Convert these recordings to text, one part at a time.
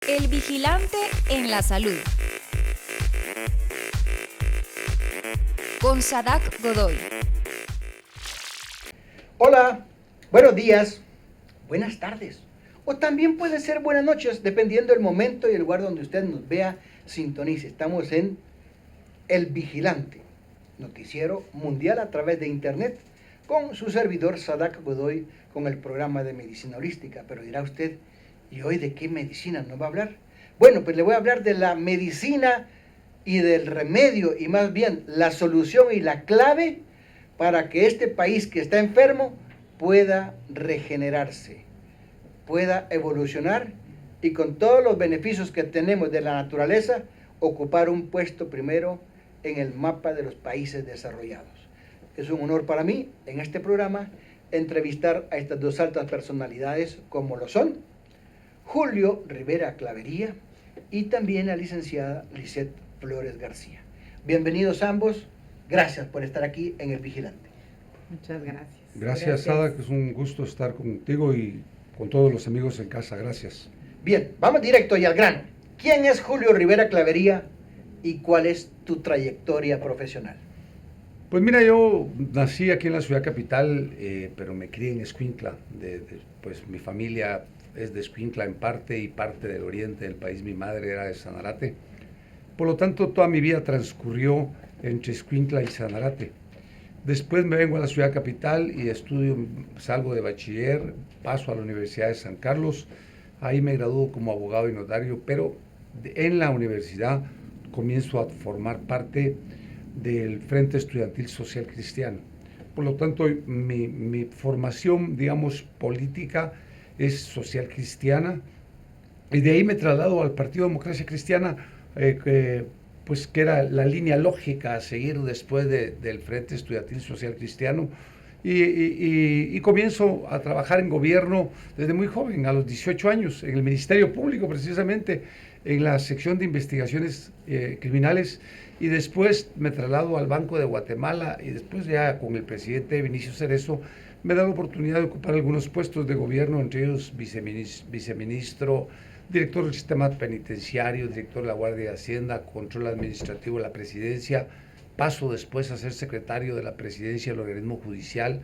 El vigilante en la salud. Con Sadak Godoy. Hola, buenos días, buenas tardes, o también puede ser buenas noches, dependiendo del momento y el lugar donde usted nos vea, sintonice. Estamos en El Vigilante, noticiero mundial a través de internet, con su servidor Sadak Godoy, con el programa de medicina holística. Pero dirá usted, ¿y hoy de qué medicina nos va a hablar? Bueno, pues le voy a hablar de la medicina y del remedio, y más bien la solución y la clave para que este país que está enfermo pueda regenerarse, pueda evolucionar y con todos los beneficios que tenemos de la naturaleza, ocupar un puesto primero en el mapa de los países desarrollados. Es un honor para mí, en este programa, entrevistar a estas dos altas personalidades como lo son Julio Rivera Clavería y también la licenciada Lisette Flores García. Bienvenidos ambos, gracias por estar aquí en El Vigilante. Muchas gracias. Gracias, Sada, que es un gusto estar contigo y con todos los amigos en casa, gracias. Bien, vamos directo y al grano. ¿Quién es Julio Rivera Clavería y cuál es tu trayectoria profesional? Pues mira, yo nací aquí en la ciudad capital, pero me crié en Escuintla. Pues mi familia es de Escuintla en parte y parte del oriente del país. Mi madre era de Sanarate. Por lo tanto, toda mi vida transcurrió entre Escuintla y Sanarate. Después me vengo a la ciudad capital y estudio, salgo de bachiller, paso a la Universidad de San Carlos. Ahí me gradúo como abogado y notario, pero en la universidad comienzo a formar parte del Frente Estudiantil Social Cristiano. Por lo tanto, mi formación, digamos, política es social cristiana, y de ahí me traslado al Partido Democracia Cristiana, pues que era la línea lógica a seguir después del Frente Estudiantil Social Cristiano, y comienzo a trabajar en gobierno desde muy joven, a los 18 años, en el Ministerio Público, precisamente, en la sección de investigaciones criminales, y después me traslado al Banco de Guatemala, y después ya con el presidente Vinicio Cerezo me da la oportunidad de ocupar algunos puestos de gobierno, entre ellos viceministro, director del sistema penitenciario, director de la Guardia de Hacienda, control administrativo de la presidencia. Paso después a ser secretario de la presidencia del organismo judicial.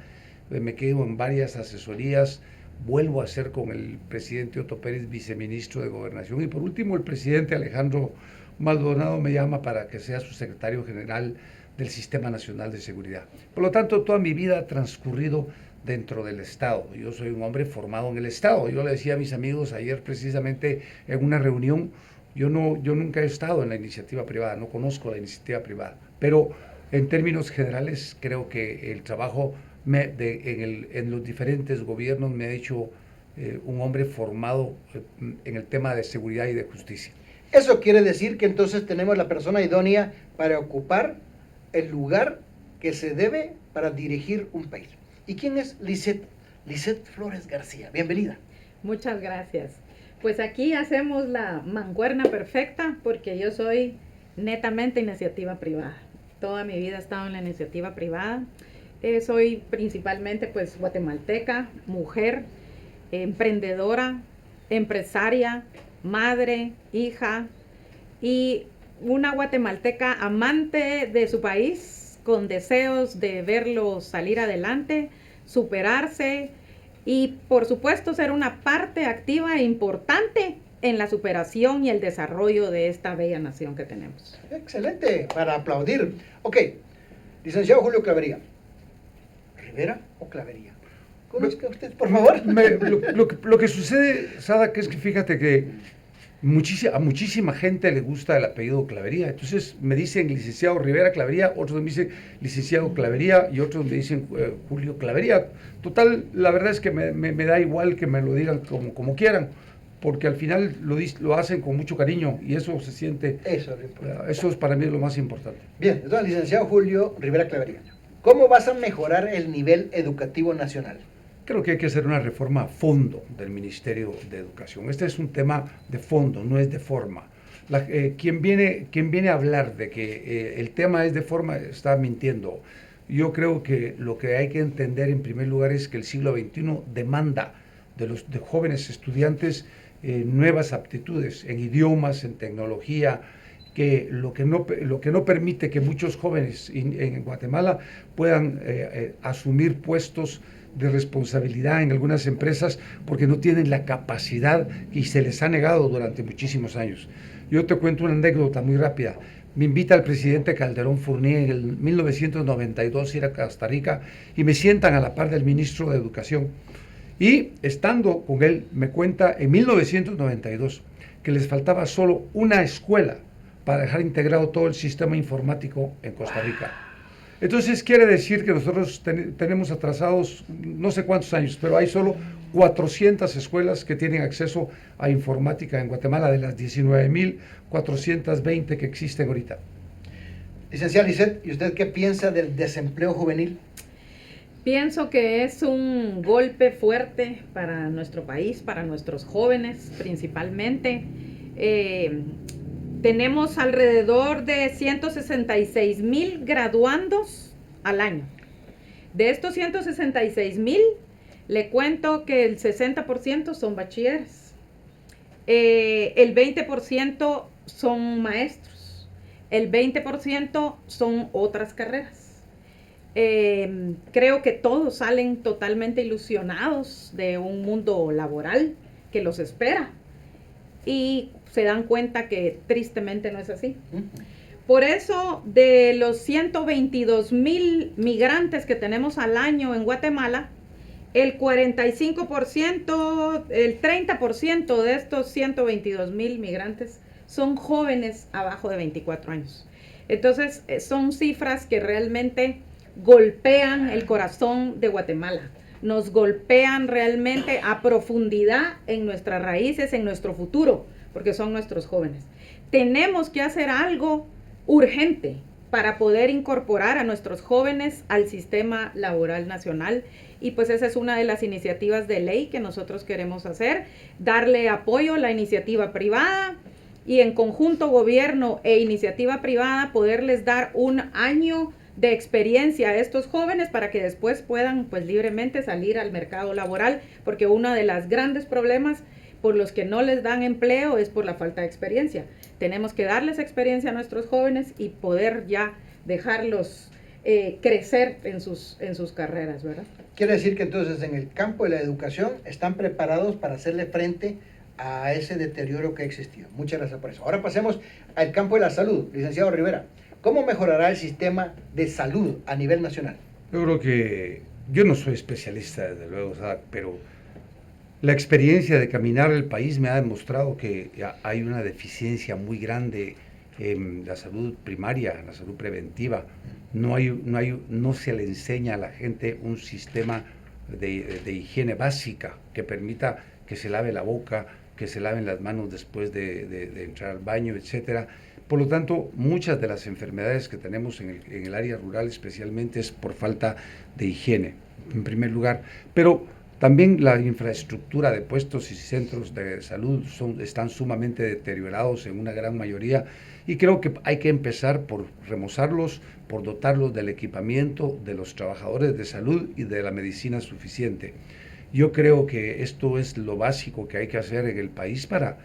Me quedo en varias asesorías. Vuelvo a ser con el presidente Otto Pérez viceministro de Gobernación. Y por último, el presidente Alejandro Maldonado me llama para que sea su secretario general del Sistema Nacional de Seguridad. Por lo tanto, toda mi vida ha transcurrido dentro del Estado. Yo soy un hombre formado en el Estado. Yo le decía a mis amigos ayer precisamente en una reunión, yo nunca he estado en la iniciativa privada, no conozco la iniciativa privada, pero en términos generales creo que el trabajo en los diferentes gobiernos me ha hecho un hombre formado en el tema de seguridad y de justicia. Eso quiere decir que entonces tenemos la persona idónea para ocupar el lugar que se debe para dirigir un país. ¿Y quién es Lisette Flores García? Bienvenida. Muchas gracias. Pues aquí hacemos la mancuerna perfecta porque yo soy netamente iniciativa privada. Toda mi vida he estado en la iniciativa privada. Soy principalmente pues guatemalteca, mujer, emprendedora, empresaria, madre, hija y una guatemalteca amante de su país, con deseos de verlo salir adelante, superarse y por supuesto ser una parte activa e importante en la superación y el desarrollo de esta bella nación que tenemos. Excelente, para aplaudir. Ok, licenciado Julio Clavería, ¿Rivera o Clavería? Conozca usted, por favor. Lo que sucede, Sada, que es que fíjate que a muchísima gente le gusta el apellido Clavería. Entonces me dicen licenciado Rivera Clavería, otros me dicen licenciado Clavería y otros me dicen Julio Clavería. Total, la verdad es que me da igual que me lo digan como quieran, porque al final lo hacen con mucho cariño y eso se siente. Eso es para mí lo más importante. Bien, entonces licenciado Julio Rivera Clavería, ¿cómo vas a mejorar el nivel educativo nacional? Creo que hay que hacer una reforma a fondo del Ministerio de Educación. Este es un tema de fondo, no es de forma. Quien viene a hablar de que el tema es de forma está mintiendo. Yo creo que lo que hay que entender en primer lugar es que el siglo XXI demanda de jóvenes estudiantes nuevas aptitudes en idiomas, en tecnología, que lo que no permite que muchos jóvenes en Guatemala puedan asumir puestos de responsabilidad en algunas empresas porque no tienen la capacidad y se les ha negado durante muchísimos años. Yo te cuento una anécdota muy rápida. Me invita el presidente Calderón Fournier en el 1992 a ir a Costa Rica y me sientan a la par del ministro de Educación. Y estando con él, me cuenta en 1992 que les faltaba solo una escuela para dejar integrado todo el sistema informático en Costa Rica. Entonces quiere decir que nosotros tenemos atrasados no sé cuántos años, pero hay solo 400 escuelas que tienen acceso a informática en Guatemala, de las 19.420 que existen ahorita. Licenciada Lisette, ¿y usted qué piensa del desempleo juvenil? Pienso que es un golpe fuerte para nuestro país, para nuestros jóvenes principalmente. Tenemos alrededor de 166,000 graduandos al año. De estos 166,000, le cuento que el 60% son bachilleres. El 20% son maestros. El 20% son otras carreras. Creo que todos salen totalmente ilusionados de un mundo laboral que los espera. Y se dan cuenta que tristemente no es así. Por eso, de los 122,000 migrantes que tenemos al año en Guatemala, el 45%, el 30% de estos 122,000 migrantes son jóvenes abajo de 24 años. Entonces, son cifras que realmente golpean el corazón de Guatemala. Nos golpean realmente a profundidad en nuestras raíces, en nuestro futuro, porque son nuestros jóvenes. Tenemos que hacer algo urgente para poder incorporar a nuestros jóvenes al sistema laboral nacional, y pues esa es una de las iniciativas de ley que nosotros queremos hacer, darle apoyo a la iniciativa privada y en conjunto gobierno e iniciativa privada poderles dar un año de experiencia a estos jóvenes para que después puedan pues libremente salir al mercado laboral, porque uno de los grandes problemas por los que no les dan empleo es por la falta de experiencia. Tenemos que darles experiencia a nuestros jóvenes y poder ya dejarlos crecer en sus carreras, ¿verdad? Quiere decir que entonces en el campo de la educación están preparados para hacerle frente a ese deterioro que ha existido. Muchas gracias por eso. Ahora pasemos al campo de la salud. Licenciado Rivera, ¿cómo mejorará el sistema de salud a nivel nacional? Yo creo que yo no soy especialista, desde luego, pero la experiencia de caminar el país me ha demostrado que hay una deficiencia muy grande en la salud primaria, en la salud preventiva. No se le enseña a la gente un sistema de higiene básica que permita que se lave la boca, que se laven las manos después de entrar al baño, etcétera. Por lo tanto, muchas de las enfermedades que tenemos en el área rural especialmente es por falta de higiene, en primer lugar. Pero también la infraestructura de puestos y centros de salud están sumamente deteriorados en una gran mayoría, y creo que hay que empezar por remozarlos, por dotarlos del equipamiento, de los trabajadores de salud y de la medicina suficiente. Yo creo que esto es lo básico que hay que hacer en el país para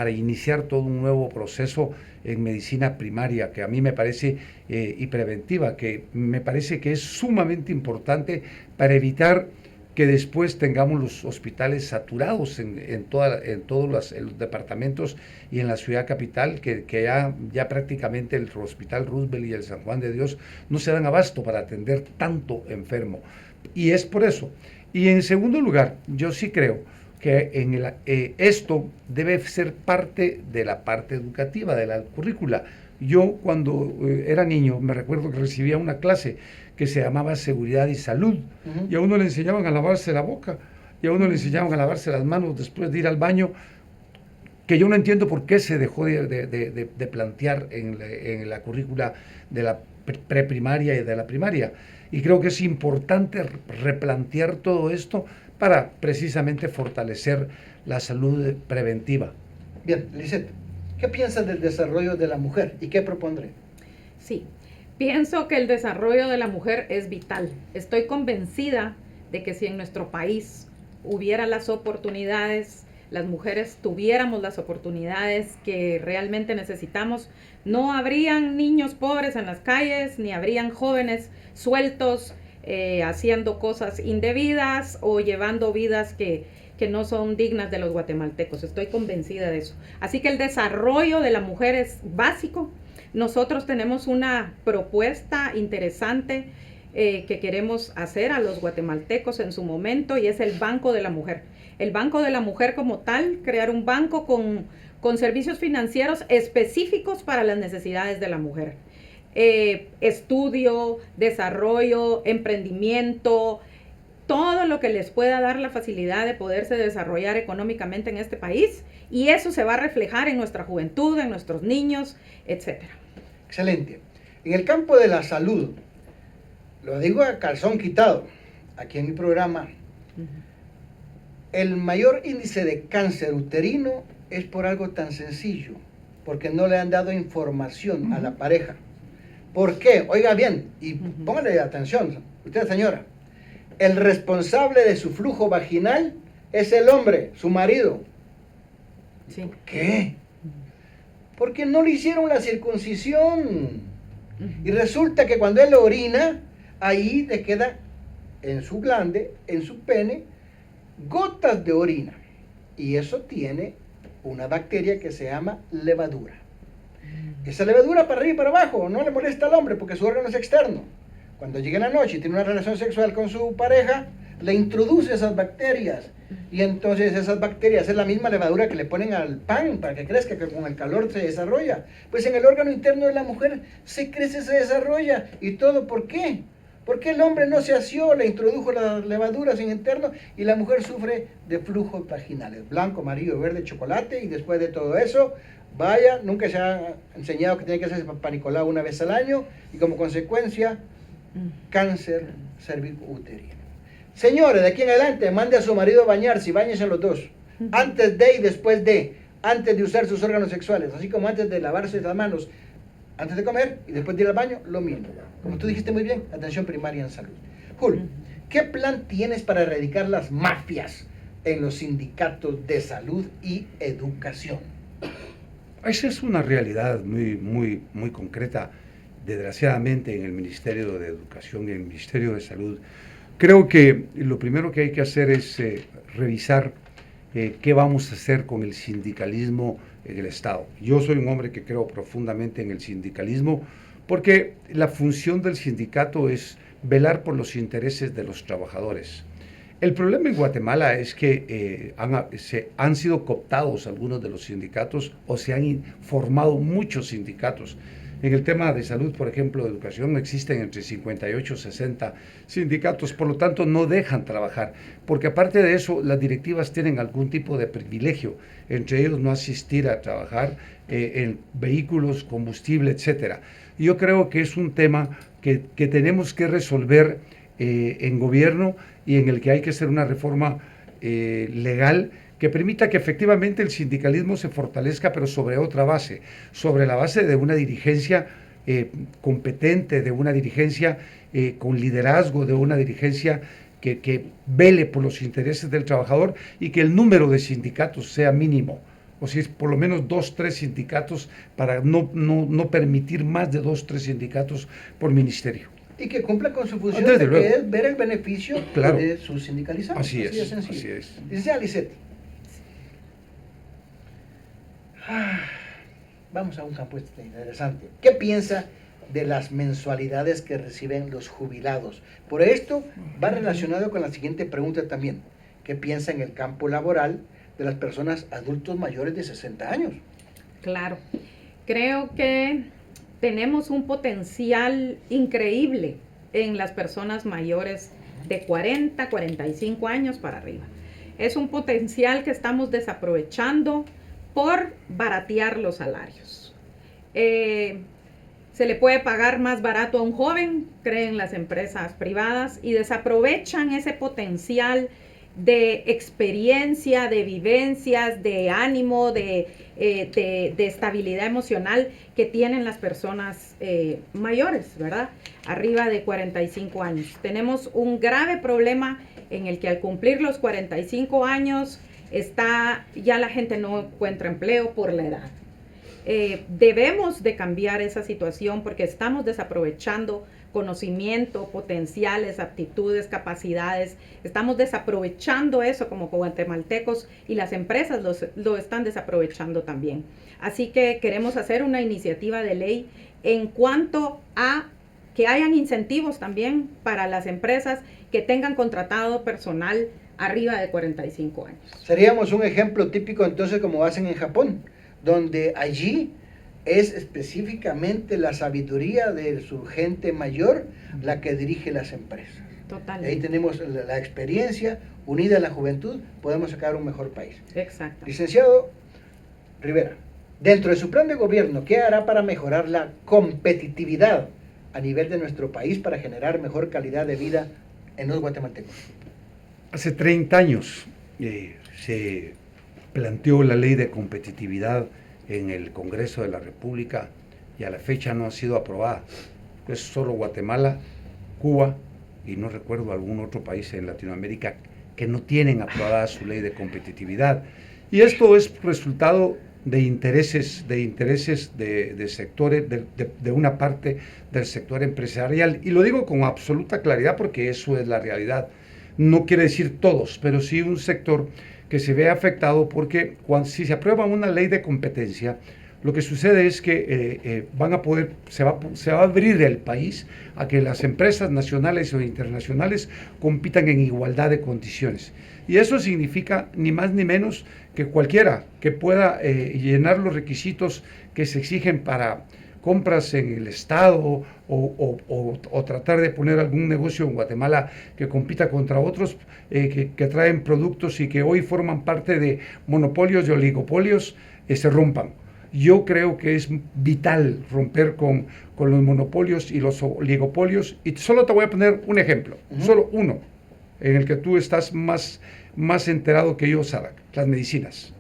iniciar todo un nuevo proceso en medicina primaria, que a mí me parece, y preventiva, que me parece que es sumamente importante para evitar que después tengamos los hospitales saturados en todos los departamentos y en la ciudad capital, que ya prácticamente el Hospital Roosevelt y el San Juan de Dios no se dan abasto para atender tanto enfermo. Y es por eso. Y en segundo lugar, yo sí creo que esto debe ser parte de la parte educativa, de la currícula. Yo cuando era niño me recuerdo que recibía una clase que se llamaba Seguridad y Salud, y a uno le enseñaban a lavarse la boca, y a uno le enseñaban a lavarse las manos después de ir al baño, que yo no entiendo por qué se dejó de plantear en la currícula de la preprimaria y de la primaria. Y creo que es importante replantear todo esto para precisamente fortalecer la salud preventiva. Bien, Lisette, ¿qué piensas del desarrollo de la mujer y qué propondré? Sí, pienso que el desarrollo de la mujer es vital. Estoy convencida de que si en nuestro país hubiera las oportunidades las mujeres tuviéramos las oportunidades que realmente necesitamos, no habrían niños pobres en las calles, ni habrían jóvenes sueltos haciendo cosas indebidas o llevando vidas que no son dignas de los guatemaltecos. Estoy convencida de eso. Así que el desarrollo de la mujer es básico. Nosotros tenemos una propuesta interesante que queremos hacer a los guatemaltecos en su momento, y es el Banco de la Mujer. El Banco de la Mujer como tal, crear un banco con servicios financieros específicos para las necesidades de la mujer. Estudio, desarrollo, emprendimiento, todo lo que les pueda dar la facilidad de poderse desarrollar económicamente en este país, y eso se va a reflejar en nuestra juventud, en nuestros niños, etcétera. Excelente. En el campo de la salud, lo digo a calzón quitado, aquí en mi programa, el mayor índice de cáncer uterino es por algo tan sencillo, porque no le han dado información a la pareja. ¿Por qué? Oiga bien, y póngale atención, usted señora, el responsable de su flujo vaginal es el hombre, su marido. Sí. ¿Por qué? Porque no le hicieron la circuncisión. Y resulta que cuando él orina, ahí le queda en su glande, en su pene, gotas de orina. Y eso tiene una bacteria que se llama levadura. Esa levadura para arriba y para abajo no le molesta al hombre porque su órgano es externo. Cuando llega en la noche y tiene una relación sexual con su pareja, le introduce esas bacterias. Y entonces esas bacterias es la misma levadura que le ponen al pan para que crezca, que con el calor se desarrolla. Pues en el órgano interno de la mujer se crece, se desarrolla. ¿Y todo por qué? Porque el hombre no se asió, le introdujo las levaduras en interno y la mujer sufre de flujos vaginales, blanco, amarillo, verde, chocolate, y después de todo eso, vaya, nunca se ha enseñado que tiene que hacerse Papá Nicolau una vez al año, y como consecuencia, cáncer cervicuterino. Señores, de aquí en adelante, mande a su marido a bañarse y báñense los dos, antes de y después de, antes de usar sus órganos sexuales, así como antes de lavarse las manos, antes de comer y después de ir al baño, lo mismo. Como tú dijiste muy bien, atención primaria en salud. Jul, ¿qué plan tienes para erradicar las mafias en los sindicatos de salud y educación? Esa es una realidad muy concreta, desgraciadamente, en el Ministerio de Educación y en el Ministerio de Salud. Creo que lo primero que hay que hacer es revisar qué vamos a hacer con el sindicalismo en el Estado. Yo soy un hombre que creo profundamente en el sindicalismo, porque la función del sindicato es velar por los intereses de los trabajadores. El problema en Guatemala es que han sido cooptados algunos de los sindicatos, o se han formado muchos sindicatos. En el tema de salud, por ejemplo, de educación, existen entre 58 y 60 sindicatos, por lo tanto no dejan trabajar, porque aparte de eso, las directivas tienen algún tipo de privilegio, entre ellos no asistir a trabajar en vehículos, combustible, etcétera. Yo creo que es un tema que tenemos que resolver en gobierno, y en el que hay que hacer una reforma legal que permita que efectivamente el sindicalismo se fortalezca, pero sobre otra base, sobre la base de una dirigencia competente, de una dirigencia con liderazgo, de una dirigencia que vele por los intereses del trabajador, y que el número de sindicatos sea mínimo. O si es por lo menos 2, 3 sindicatos, para no permitir más de 2, 3 sindicatos por ministerio. Y que cumpla con su función, Desde luego, que es ver el beneficio de sus sindicalizados. Así es, sencillo. así es. Dice Lisette. Vamos a un campo interesante. ¿Qué piensa de las mensualidades que reciben los jubilados? Por esto va relacionado con la siguiente pregunta también. ¿Qué piensa en el campo laboral de las personas adultos mayores de 60 años? Claro, creo que tenemos un potencial increíble en las personas mayores de 40, 45 años para arriba. Es un potencial que estamos desaprovechando por baratear los salarios. Se le puede pagar más barato a un joven, creen las empresas privadas, y desaprovechan ese potencial de experiencia, de vivencias, de ánimo, de estabilidad emocional que tienen las personas mayores, ¿verdad? Arriba de 45 años. Tenemos un grave problema en el que al cumplir los 45 años ya la gente no encuentra empleo por la edad. Debemos de cambiar esa situación porque estamos desaprovechando conocimiento, potenciales, aptitudes, capacidades. Estamos desaprovechando eso como guatemaltecos y las empresas lo están desaprovechando también. Así que queremos hacer una iniciativa de ley en cuanto a que hayan incentivos también para las empresas que tengan contratado personal arriba de 45 años. Seríamos un ejemplo típico entonces como hacen en Japón, donde allí es específicamente la sabiduría de su gente mayor la que dirige las empresas. Totalmente. Ahí tenemos la experiencia unida a la juventud, podemos sacar un mejor país. Exacto. Licenciado Rivera, dentro de su plan de gobierno, ¿qué hará para mejorar la competitividad a nivel de nuestro país para generar mejor calidad de vida en los guatemaltecos? Hace 30 años se planteó la ley de competitividad en el Congreso de la República y a la fecha no ha sido aprobada. Es solo Guatemala, Cuba y no recuerdo algún otro país en Latinoamérica que no tienen aprobada su ley de competitividad. Y esto es resultado de intereses de sectores, de una parte del sector empresarial. Y lo digo con absoluta claridad porque eso es la realidad. No quiere decir todos, pero sí un sector que se ve afectado porque si se aprueba una ley de competencia, lo que sucede es que se va a abrir el país a que las empresas nacionales o internacionales compitan en igualdad de condiciones. Y eso significa ni más ni menos que cualquiera que pueda llenar los requisitos que se exigen para compras en el Estado o tratar de poner algún negocio en Guatemala que compita contra otros que traen productos y que hoy forman parte de monopolios y oligopolios, se rompan. Yo creo que es vital romper con los monopolios y los oligopolios. Y solo te voy a poner un ejemplo, solo uno, en el que tú estás más enterado que yo, Sadak, las medicinas.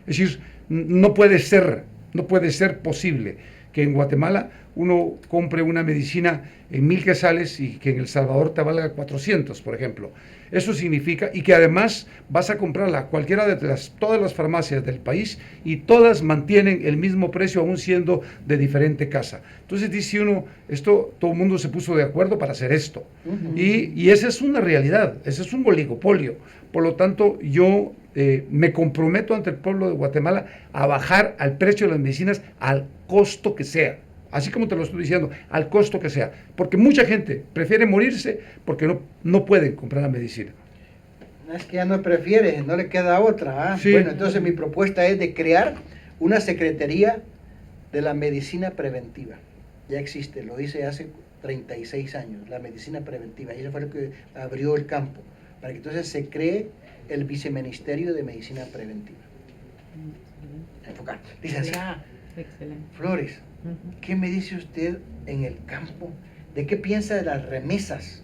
Es decir, no puede ser posible que en Guatemala uno compre una medicina en 1,000 quetzales y que en El Salvador te valga 400, por ejemplo. Eso significa, y que además vas a comprarla a cualquiera de todas las farmacias del país y todas mantienen el mismo precio aún siendo de diferente casa. Entonces dice uno, todo el mundo se puso de acuerdo para hacer esto. Y esa es una realidad, ese es un oligopolio. Por lo tanto, yo me comprometo ante el pueblo de Guatemala a bajar al precio de las medicinas al costo que sea. Así como te lo estoy diciendo, al costo que sea. Porque mucha gente prefiere morirse porque no pueden comprar la medicina. Es que ya no prefiere, no le queda otra. ¿Ah? Sí. Bueno, entonces mi propuesta es de crear una Secretaría de la Medicina Preventiva. Ya existe, lo hice hace 36 años, la medicina preventiva. Y eso fue lo que abrió el campo, para que entonces se cree el Viceministerio de Medicina Preventiva. Enfocar. Licenciada Flores, ¿qué me dice usted en el campo? ¿De qué piensa de las remesas?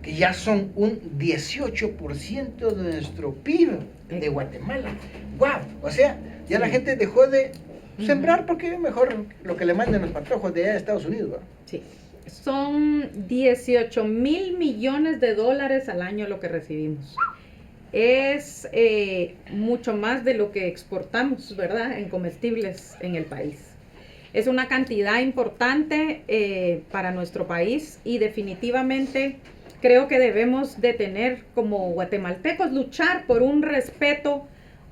Que ya son un 18% de nuestro PIB de Guatemala. ¡Guau! O sea, ya la gente dejó de sembrar porque es mejor lo que le manden los patrojos de allá de Estados Unidos, ¿verdad? Sí. Son 18,000 millones de dólares al año lo que recibimos. Es mucho más de lo que exportamos, ¿verdad?, en comestibles en el país. Es una cantidad importante para nuestro país y definitivamente creo que debemos de tener como guatemaltecos luchar por un respeto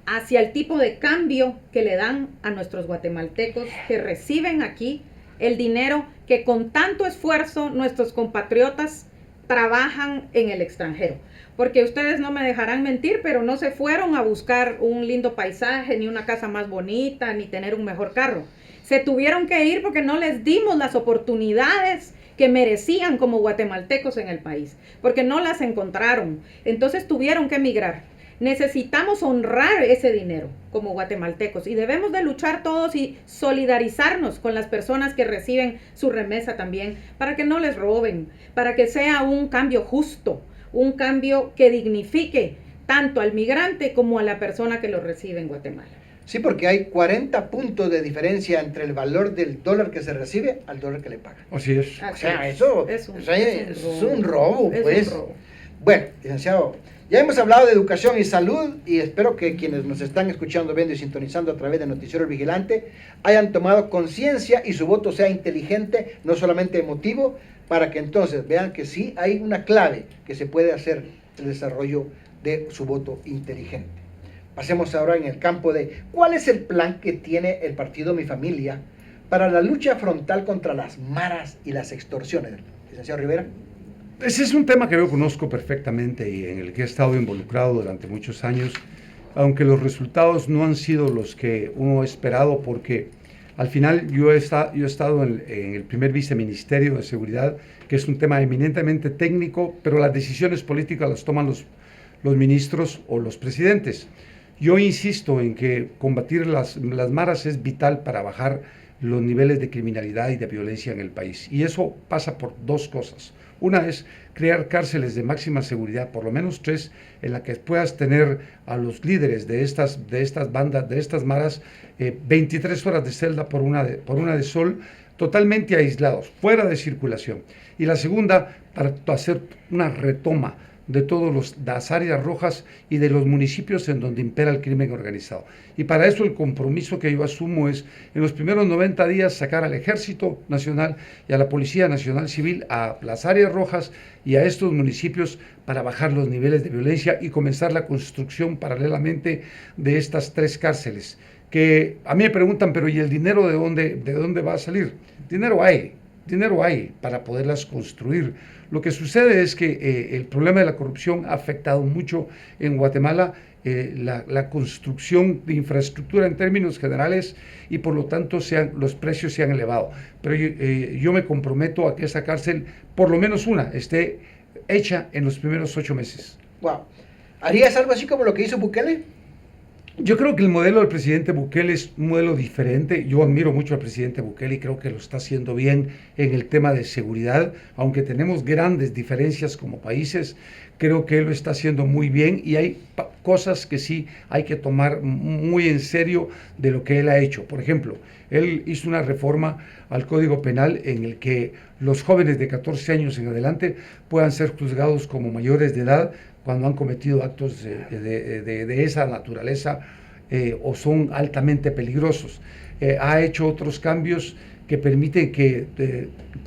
hacia el tipo de cambio que le dan a nuestros guatemaltecos que reciben aquí el dinero que con tanto esfuerzo nuestros compatriotas trabajan en el extranjero. Porque ustedes no me dejarán mentir, pero no se fueron a buscar un lindo paisaje, ni una casa más bonita, ni tener un mejor carro. Se tuvieron que ir porque no les dimos las oportunidades que merecían como guatemaltecos en el país, porque no las encontraron. Entonces tuvieron que emigrar. Necesitamos honrar ese dinero como guatemaltecos y debemos de luchar todos y solidarizarnos con las personas que reciben su remesa también, para que no les roben, para que sea un cambio justo, un cambio que dignifique tanto al migrante como a la persona que lo recibe en Guatemala. Sí, porque hay 40 puntos de diferencia entre el valor del dólar que se recibe al dólar que le pagan. Así es. O sea, eso es un robo, pues. Un robo. Bueno, licenciado, Ya hemos hablado de educación y salud y espero que quienes nos están escuchando, viendo y sintonizando a través de Noticiero El Vigilante hayan tomado conciencia y su voto sea inteligente, no solamente emotivo, para que entonces vean que sí hay una clave que se puede hacer el desarrollo de su voto inteligente. Pasemos ahora en el campo de ¿cuál es el plan que tiene el partido Mi Familia para la lucha frontal contra las maras y las extorsiones? Licenciado Rivera. Ese es un tema que yo conozco perfectamente y en el que he estado involucrado durante muchos años, aunque los resultados no han sido los que uno ha esperado, porque al final yo he estado en el primer viceministerio de Seguridad, que es un tema eminentemente técnico, pero las decisiones políticas las toman los ministros o los presidentes. Yo insisto en que combatir las maras es vital para bajar los niveles de criminalidad y de violencia en el país. Y eso pasa por dos cosas. Una es crear cárceles de máxima seguridad, por lo menos 3, en la que puedas tener a los líderes de estas bandas, de estas maras, 23 horas de celda por una de sol, totalmente aislados, fuera de circulación. Y la segunda, para hacer una retoma de todas las áreas rojas y de los municipios en donde impera el crimen organizado. Y para eso el compromiso que yo asumo es, en los primeros 90 días, sacar al Ejército Nacional y a la Policía Nacional Civil a las áreas rojas y a estos municipios para bajar los niveles de violencia y comenzar la construcción paralelamente de estas 3 cárceles. Que a mí me preguntan, pero ¿y el dinero de dónde va a salir? Dinero hay para poderlas construir. Lo que sucede es que el problema de la corrupción ha afectado mucho en Guatemala la construcción de infraestructura en términos generales y por lo tanto los precios se han elevado. Pero yo me comprometo a que esa cárcel, por lo menos una, esté hecha en los primeros 8 meses. Wow. ¿Harías algo así como lo que hizo Bukele? Yo creo que el modelo del presidente Bukele es un modelo diferente. Yo admiro mucho al presidente Bukele y creo que lo está haciendo bien en el tema de seguridad. Aunque tenemos grandes diferencias como países, creo que él lo está haciendo muy bien y hay cosas que sí hay que tomar muy en serio de lo que él ha hecho. Por ejemplo, él hizo una reforma al Código Penal en el que los jóvenes de 14 años en adelante puedan ser juzgados como mayores de edad cuando han cometido actos de esa naturaleza o son altamente peligrosos. Ha hecho otros cambios que permiten que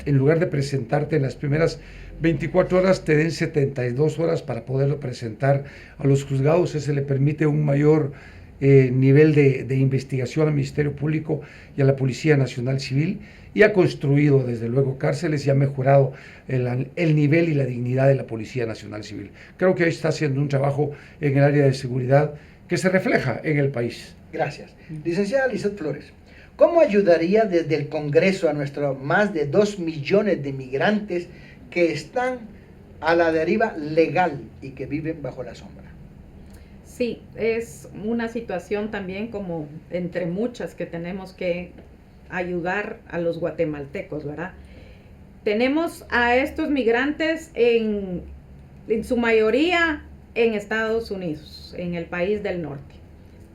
en lugar de presentarte en las primeras 24 horas, te den 72 horas para poderlo presentar a los juzgados. Eso le permite un mayor nivel de investigación al Ministerio Público y a la Policía Nacional Civil, y ha construido desde luego cárceles y ha mejorado el nivel y la dignidad de la Policía Nacional Civil. Creo que ahí está haciendo un trabajo en el área de seguridad que se refleja en el país. Gracias. Licenciada Lizeth Flores, ¿cómo ayudaría desde el Congreso a nuestros más de 2 millones de migrantes que están a la deriva legal y que viven bajo la sombra? Sí, es una situación también como entre muchas que tenemos que ayudar a los guatemaltecos, ¿verdad? Tenemos a estos migrantes en su mayoría en Estados Unidos, en el país del norte.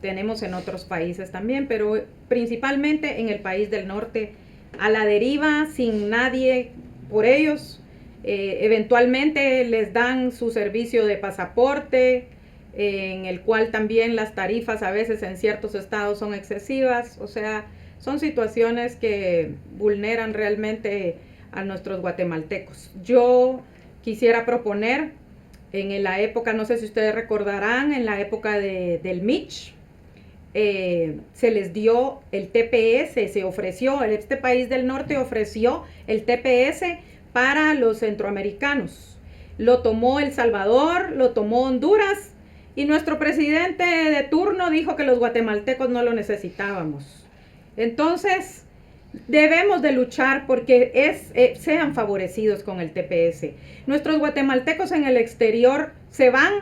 Tenemos en otros países también, pero principalmente en el país del norte, a la deriva, sin nadie por ellos. Eventualmente les dan su servicio de pasaporte, en el cual también las tarifas a veces en ciertos estados son excesivas. O sea, son situaciones que vulneran realmente a nuestros guatemaltecos. Yo quisiera proponer en la época, no sé si ustedes recordarán, en la época del Mitch, se les dio el TPS, se ofreció, este país del norte ofreció el TPS para los centroamericanos. Lo tomó El Salvador, lo tomó Honduras, y nuestro presidente de turno dijo que los guatemaltecos no lo necesitábamos. Entonces, debemos de luchar porque sean favorecidos con el TPS. Nuestros guatemaltecos en el exterior se van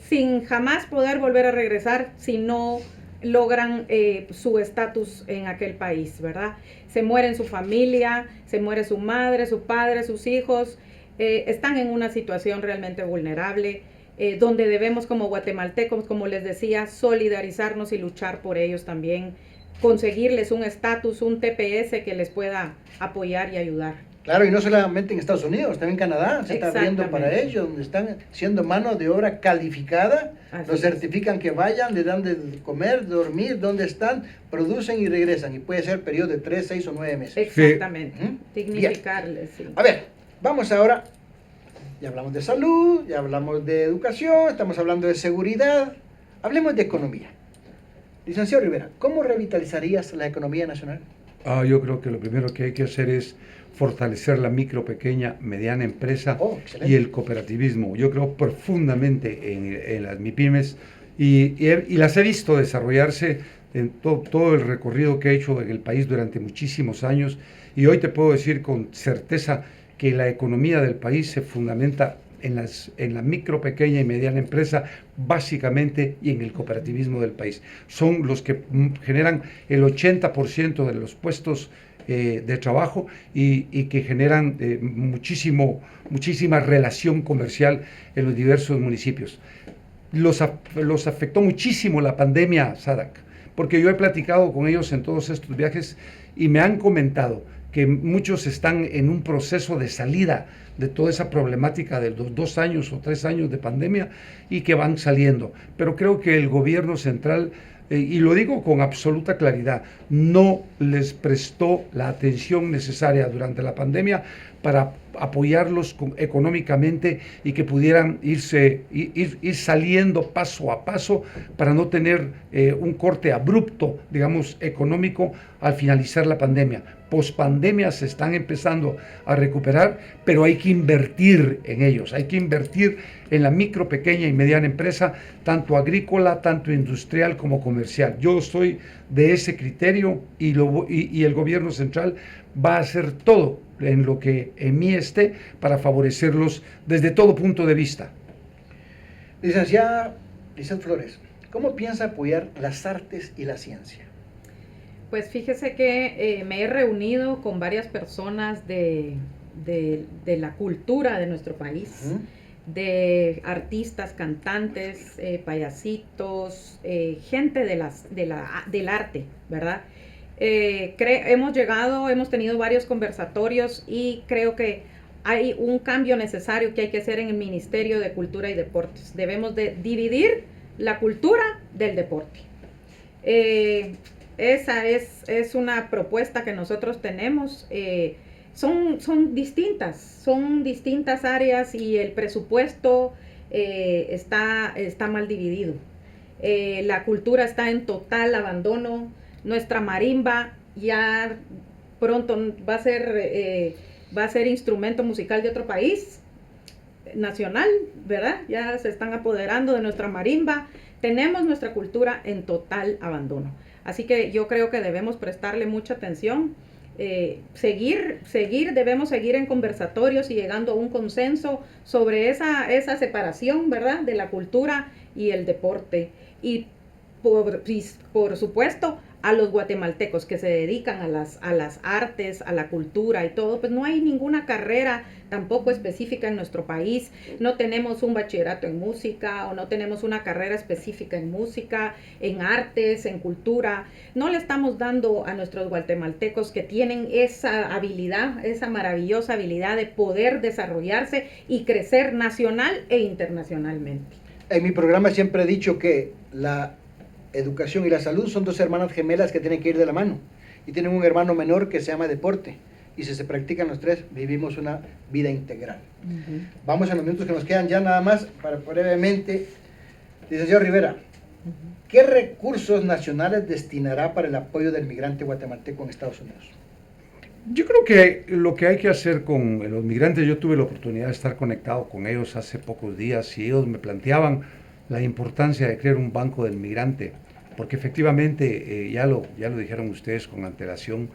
sin jamás poder volver a regresar si no logran su estatus en aquel país, ¿verdad? Se muere su familia, se muere su madre, su padre, sus hijos, están en una situación realmente vulnerable, donde debemos como guatemaltecos, como les decía, solidarizarnos y luchar por ellos también, conseguirles un estatus, un TPS que les pueda apoyar y ayudar. Claro, y no solamente en Estados Unidos, también en Canadá se está abriendo para Exactamente. ellos, donde están siendo mano de obra calificada, Así los es. certifican que vayan, le dan de comer, de dormir, donde están, producen y regresan, y puede ser periodo de 3, 6 o 9 meses. Exactamente. Ujú. Dignificarles, sí. A ver, vamos ahora, ya hablamos de salud, ya hablamos de educación, estamos hablando de seguridad, hablemos de economía. Licenciado Rivera, ¿cómo revitalizarías la economía nacional? Yo creo que lo primero que hay que hacer es fortalecer la micro, pequeña, mediana empresa Excelente. y el cooperativismo. Yo creo profundamente en las MIPYMES y las he visto desarrollarse en todo el recorrido que he hecho en el país durante muchísimos años, y hoy te puedo decir con certeza que la economía del país se fundamenta en la micro, pequeña y mediana empresa, básicamente, y en el cooperativismo del país. Son los que generan el 80% de los puestos de trabajo y que generan muchísima relación comercial en los diversos municipios. Los afectó muchísimo la pandemia, Sadak, porque yo he platicado con ellos en todos estos viajes y me han comentado que muchos están en un proceso de salida de toda esa problemática de los 2 años o 3 años de pandemia y que van saliendo. Pero creo que el gobierno central, y lo digo con absoluta claridad, no les prestó la atención necesaria durante la pandemia para apoyarlos económicamente y que pudieran ir saliendo paso a paso para no tener un corte abrupto, digamos, económico al finalizar la pandemia. Pospandemia se están empezando a recuperar, pero hay que invertir en ellos, hay que invertir en la micro, pequeña y mediana empresa, tanto agrícola, tanto industrial como comercial. Yo soy de ese criterio y el gobierno central va a hacer todo en lo que en mí esté para favorecerlos desde todo punto de vista. Licenciada Lizeth Flores, ¿cómo piensa apoyar las artes y la ciencia? Pues fíjese que me he reunido con varias personas de la cultura de nuestro país, de artistas, cantantes, payasitos, gente del arte, ¿verdad? Hemos tenido varios conversatorios y creo que hay un cambio necesario que hay que hacer en el Ministerio de Cultura y Deportes. Debemos de dividir la cultura del deporte. Esa es una propuesta que nosotros tenemos. Son distintas áreas y el presupuesto está mal dividido. La cultura está en total abandono. Nuestra marimba ya pronto va a ser instrumento musical de otro país nacional, ¿verdad? Ya se están apoderando de nuestra marimba. Tenemos nuestra cultura en total abandono. Así que yo creo que debemos prestarle mucha atención, debemos seguir en conversatorios y llegando a un consenso sobre esa separación, ¿verdad?, de la cultura y el deporte. Y por supuesto, a los guatemaltecos que se dedican a las artes, a la cultura y todo, pues no hay ninguna carrera tampoco específica en nuestro país. No tenemos un bachillerato en música o no tenemos una carrera específica en música, en artes, en cultura. No le estamos dando a nuestros guatemaltecos que tienen esa habilidad, esa maravillosa habilidad de poder desarrollarse y crecer nacional e internacionalmente. En mi programa siempre he dicho que la educación y la salud son 2 hermanas gemelas que tienen que ir de la mano y tienen un hermano menor que se llama deporte, y si se practican los 3 vivimos una vida integral. Vamos a los minutos que nos quedan ya nada más para brevemente. Licenciado Rivera, ¿qué recursos nacionales destinará para el apoyo del migrante guatemalteco en Estados Unidos? Yo creo que lo que hay que hacer con los migrantes, yo tuve la oportunidad de estar conectado con ellos hace pocos días y ellos me planteaban la importancia de crear un banco del migrante, porque efectivamente, ya lo dijeron ustedes con antelación,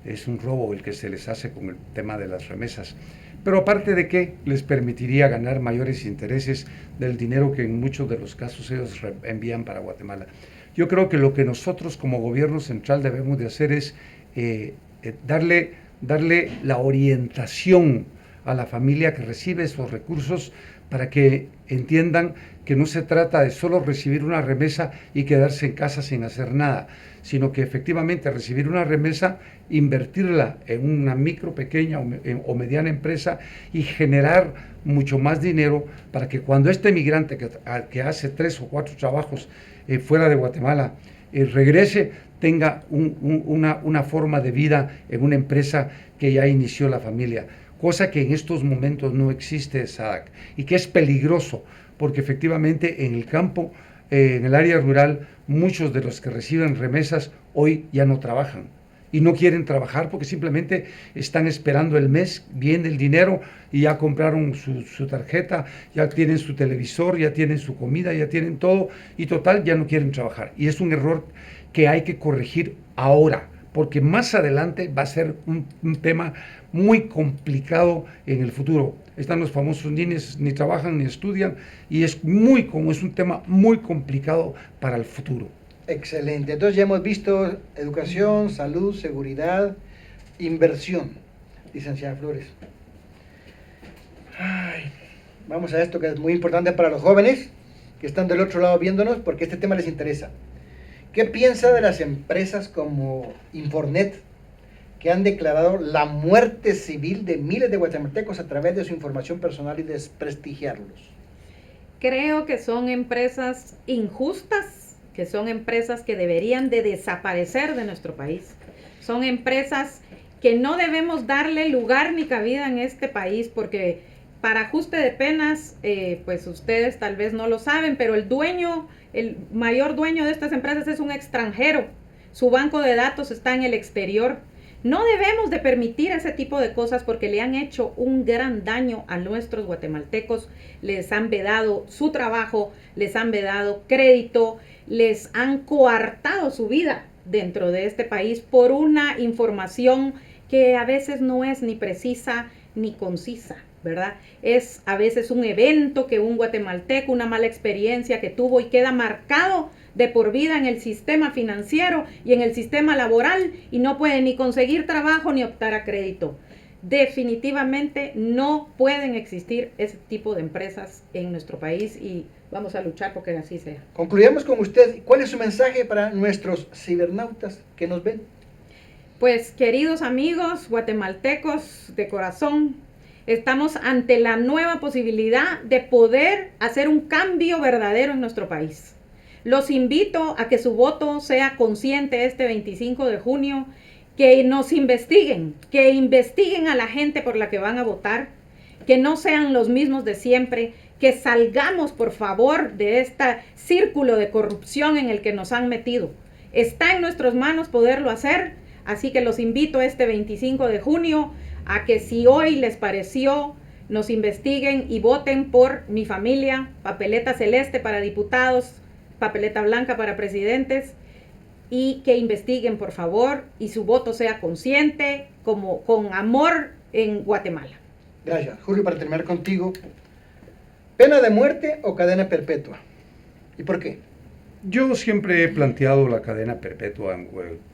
es un robo el que se les hace con el tema de las remesas. Pero aparte de que les permitiría ganar mayores intereses del dinero que en muchos de los casos ellos envían para Guatemala. Yo creo que lo que nosotros como gobierno central debemos de hacer es darle la orientación a la familia que recibe esos recursos para que entiendan que no se trata de solo recibir una remesa y quedarse en casa sin hacer nada, sino que efectivamente recibir una remesa, invertirla en una micro, pequeña o mediana empresa y generar mucho más dinero para que cuando este migrante que hace 3 o 4 trabajos fuera de Guatemala regrese, tenga una forma de vida en una empresa que ya inició la familia, cosa que en estos momentos no existe, Sadak, y que es peligroso, porque efectivamente en el campo, en el área rural, muchos de los que reciben remesas hoy ya no trabajan. Y no quieren trabajar porque simplemente están esperando el mes, viene el dinero y ya compraron su tarjeta, ya tienen su televisor, ya tienen su comida, ya tienen todo y total ya no quieren trabajar. Y es un error que hay que corregir ahora, porque más adelante va a ser un tema muy complicado en el futuro. Están los famosos niños, ni trabajan ni estudian, y es un tema muy complicado para el futuro. Excelente. Entonces ya hemos visto educación, salud, seguridad, inversión, licenciada Flores. Ay, vamos a esto que es muy importante para los jóvenes que están del otro lado viéndonos, porque este tema les interesa. ¿Qué piensa de las empresas como Infornet, que han declarado la muerte civil de miles de guatemaltecos a través de su información personal y desprestigiarlos? Creo que son empresas injustas, que son empresas que deberían de desaparecer de nuestro país. Son empresas que no debemos darle lugar ni cabida en este país, porque para ajuste de penas, pues ustedes tal vez no lo saben, pero el mayor dueño de estas empresas es un extranjero. Su banco de datos está en el exterior. No debemos de permitir ese tipo de cosas porque le han hecho un gran daño a nuestros guatemaltecos. Les han vedado su trabajo, les han vedado crédito, les han coartado su vida dentro de este país por una información que a veces no es ni precisa ni concisa, ¿verdad? Es a veces un evento que un guatemalteco, una mala experiencia que tuvo y queda marcado de por vida en el sistema financiero y en el sistema laboral y no puede ni conseguir trabajo ni optar a crédito. Definitivamente no pueden existir ese tipo de empresas en nuestro país y vamos a luchar porque así sea. Concluyamos con usted. ¿Cuál es su mensaje para nuestros cibernautas que nos ven? Pues queridos amigos guatemaltecos de corazón, estamos ante la nueva posibilidad de poder hacer un cambio verdadero en nuestro país. Los invito a que su voto sea consciente este 25 de junio, que nos investiguen, que investiguen a la gente por la que van a votar, que no sean los mismos de siempre, que salgamos por favor de este círculo de corrupción en el que nos han metido. Está en nuestras manos poderlo hacer, así que los invito este 25 de junio a que si hoy les pareció, nos investiguen y voten por Mi Familia, papeleta celeste para diputados, papeleta blanca para presidentes, y que investiguen por favor y su voto sea consciente, con amor en Guatemala. Gracias. Julio, para terminar contigo, ¿pena de muerte o cadena perpetua? ¿Y por qué? Yo siempre he planteado la cadena perpetua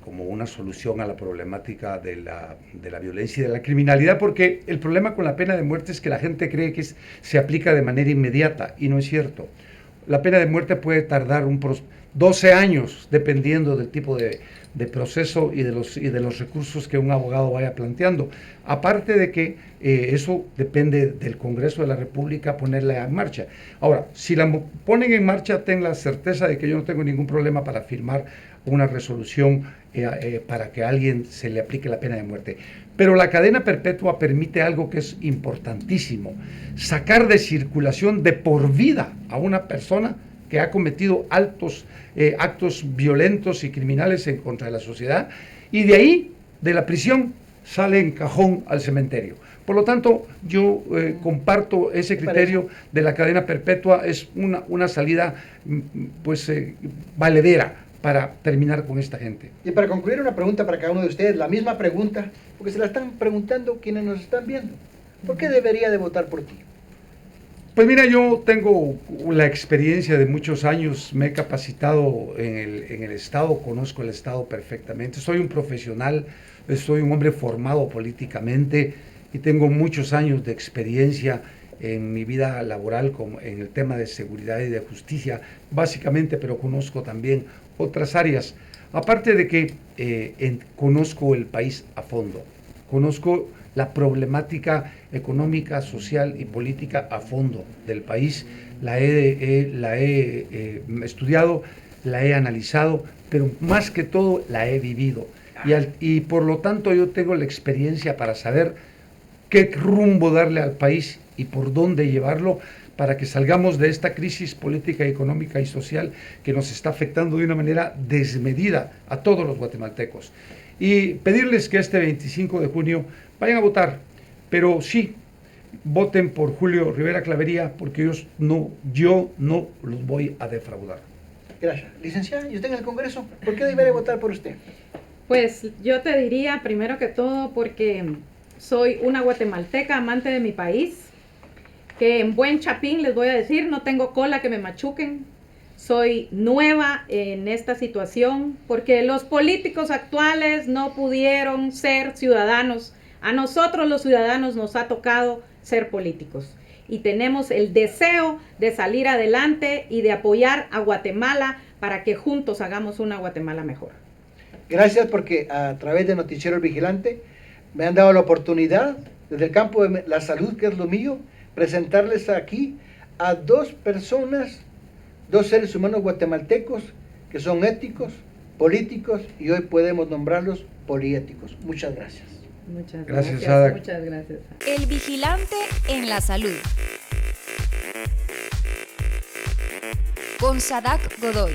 como una solución a la problemática de la violencia y de la criminalidad, porque el problema con la pena de muerte es que la gente cree que se aplica de manera inmediata, y no es cierto. La pena de muerte puede tardar 12 años, dependiendo del tipo de proceso y de los recursos que un abogado vaya planteando. Aparte de que eso depende del Congreso de la República ponerla en marcha. Ahora, si la ponen en marcha, ten la certeza de que yo no tengo ningún problema para firmar una resolución para que a alguien se le aplique la pena de muerte. Pero la cadena perpetua permite algo que es importantísimo: sacar de circulación de por vida a una persona que ha cometido actos violentos y criminales en contra de la sociedad, y de ahí, de la prisión, sale en cajón al cementerio. Por lo tanto, yo comparto ese criterio de la cadena perpetua. Es una salida valedera para terminar con esta gente. Y para concluir, una pregunta para cada uno de ustedes, la misma pregunta, porque se la están preguntando quienes nos están viendo. ¿Por qué debería de votar por ti? Pues mira, yo tengo la experiencia de muchos años, me he capacitado en el Estado, conozco el Estado perfectamente, soy un profesional, soy un hombre formado políticamente, y tengo muchos años de experiencia en mi vida laboral en el tema de seguridad y de justicia, básicamente, pero conozco también otras áreas. Aparte de que conozco el país a fondo, conozco la problemática económica, social y política a fondo del país, la he estudiado, la he analizado, pero más que todo la he vivido. Y por lo tanto yo tengo la experiencia para saber qué rumbo darle al país y por dónde llevarlo para que salgamos de esta crisis política, económica y social que nos está afectando de una manera desmedida a todos los guatemaltecos. Y pedirles que este 25 de junio vayan a votar, pero sí, voten por Julio Rivera Clavería, porque yo no los voy a defraudar. Gracias. Licenciada, ¿y usted en el Congreso? ¿Por qué debería votar por usted? Pues yo te diría, primero que todo, porque soy una guatemalteca amante de mi país, que en buen chapín les voy a decir, no tengo cola que me machuquen. Soy nueva en esta situación porque los políticos actuales no pudieron ser ciudadanos. A nosotros los ciudadanos nos ha tocado ser políticos y tenemos el deseo de salir adelante y de apoyar a Guatemala para que juntos hagamos una Guatemala mejor. Gracias, porque a través de Noticiero El Vigilante me han dado la oportunidad, desde el campo de la salud, que es lo mío, presentarles aquí a dos personas, dos seres humanos guatemaltecos que son éticos, políticos y hoy podemos nombrarlos poliéticos. Muchas gracias. Muchas Gracias, gracias. Sadak. Muchas gracias. El Vigilante en la Salud. Con Sadak Godoy.